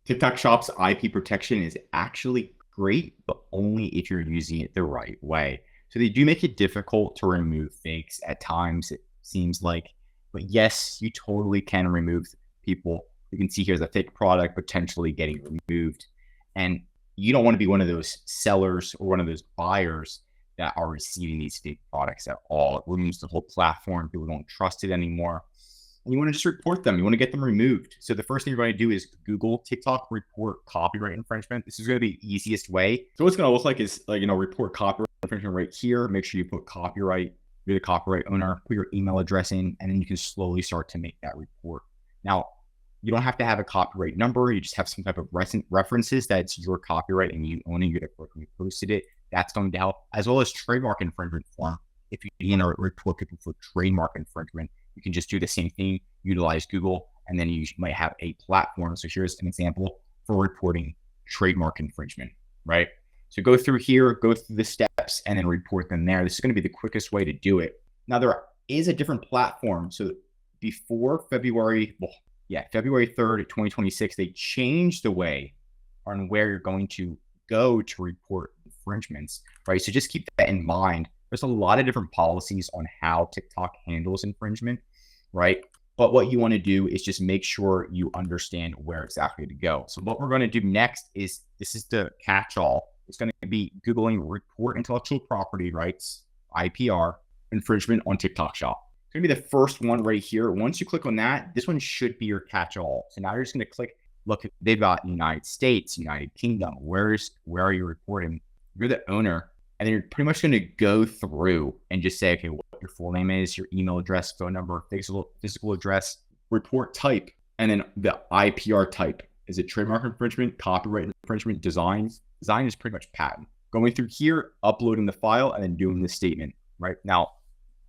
TikTok Shop's IP protection is actually great, but only if you're using it the right way. So they do make it difficult to remove fakes at times, it seems like. But yes, you totally can remove people. You can see here's a fake product potentially getting removed. And you don't want to be one of those sellers or one of those buyers that are receiving these fake products at all. It ruins the whole platform. People don't trust it anymore. And you want to just report them. You want to get them removed. So the first thing you're going to do is Google TikTok report copyright infringement. This is going to be the easiest way. So what it's going to look like is report copyright infringement right here. Make sure you put copyright. You're the copyright owner. Put your email address in, and then you can slowly start to make that report. Now, you don't have to have a copyright number. You just have some type of references that's your copyright and you own it. You're the person who posted it. That's going to help, as well as trademark infringement form. If you report people for trademark infringement, you can just do the same thing, utilize Google, and then you might have a platform. So here's an example for reporting trademark infringement, right? So go through here, go through the steps, and then report them there. This is going to be the quickest way to do it. Now, there is a different platform. So before February 3rd, 2026, they changed the way on where you're going to go to report infringements, right? So just keep that in mind. There's a lot of different policies on how TikTok handles infringement, right? But what you want to do is just make sure you understand where exactly to go. So what we're going to do next is, this is the catch-all. It's going to be Googling report intellectual property rights, IPR, infringement on TikTok Shop. It's going to be the first one right here. Once you click on that, this one should be your catch-all. So now you're just going to click, look, they've got United States, United Kingdom. Where are you reporting? You're the owner. And then you're pretty much going to go through and just say, okay, what your full name is, your email address, phone number, physical address, report type, and then the IPR type. Is it trademark infringement, copyright infringement, design? Design is pretty much patent. Going through here, uploading the file, and then doing the statement, right? Now,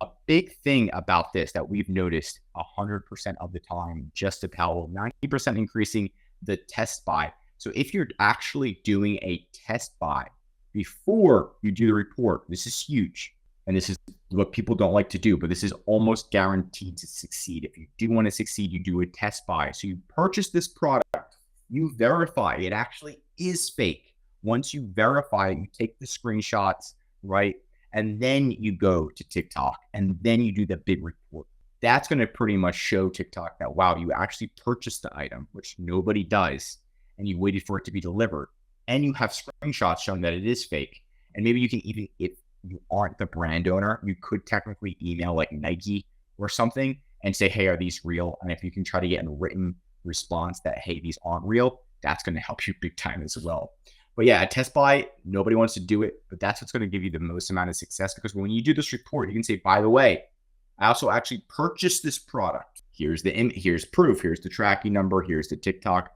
a big thing about this that we've noticed 100% of the time, just about 90% increasing the test buy. So if you're actually doing a test buy before you do the report, this is huge. And this is what people don't like to do, but this is almost guaranteed to succeed. If you do want to succeed, you do a test buy. So you purchase this product, you verify it actually is fake. Once you verify it, you take the screenshots, right? And then you go to TikTok and then you do the big report. That's going to pretty much show TikTok that, wow, you actually purchased the item, which nobody does, and you waited for it to be delivered. And you have screenshots showing that it is fake. And maybe you can even, if you aren't the brand owner, you could technically email like Nike or something and say, hey, are these real? And if you can try to get a written response that, hey, these aren't real, that's going to help you big time as well. But yeah, a test buy, nobody wants to do it, but that's what's going to give you the most amount of success, because when you do this report, you can say, by the way, I also actually purchased this product. Here's proof. Here's the tracking number. Here's the TikTok,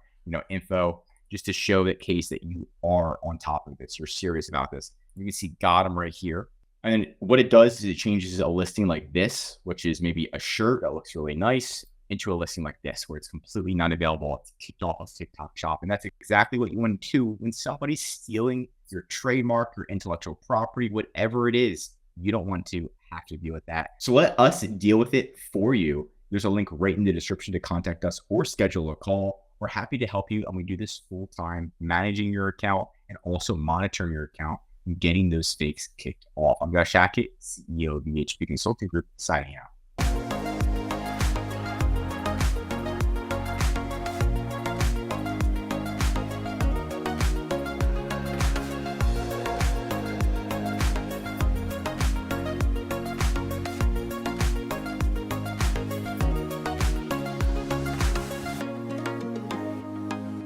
info, just to show that case that you are on top of this. You're serious about this. You can see got them right here. And then what it does is it changes a listing like this, which is maybe a shirt that looks really nice, into a listing like this, where it's completely not available. It's kicked off of TikTok Shop. And that's exactly what you want to do when somebody's stealing your trademark, your intellectual property, whatever it is. You don't want to have to deal with that. So let us deal with it for you. There's a link right in the description to contact us or schedule a call. We're happy to help you. And we do this full time, managing your account and also monitoring your account and getting those fakes kicked off. I'm Josh Hackett, CEO of VHP Consulting Group, signing out.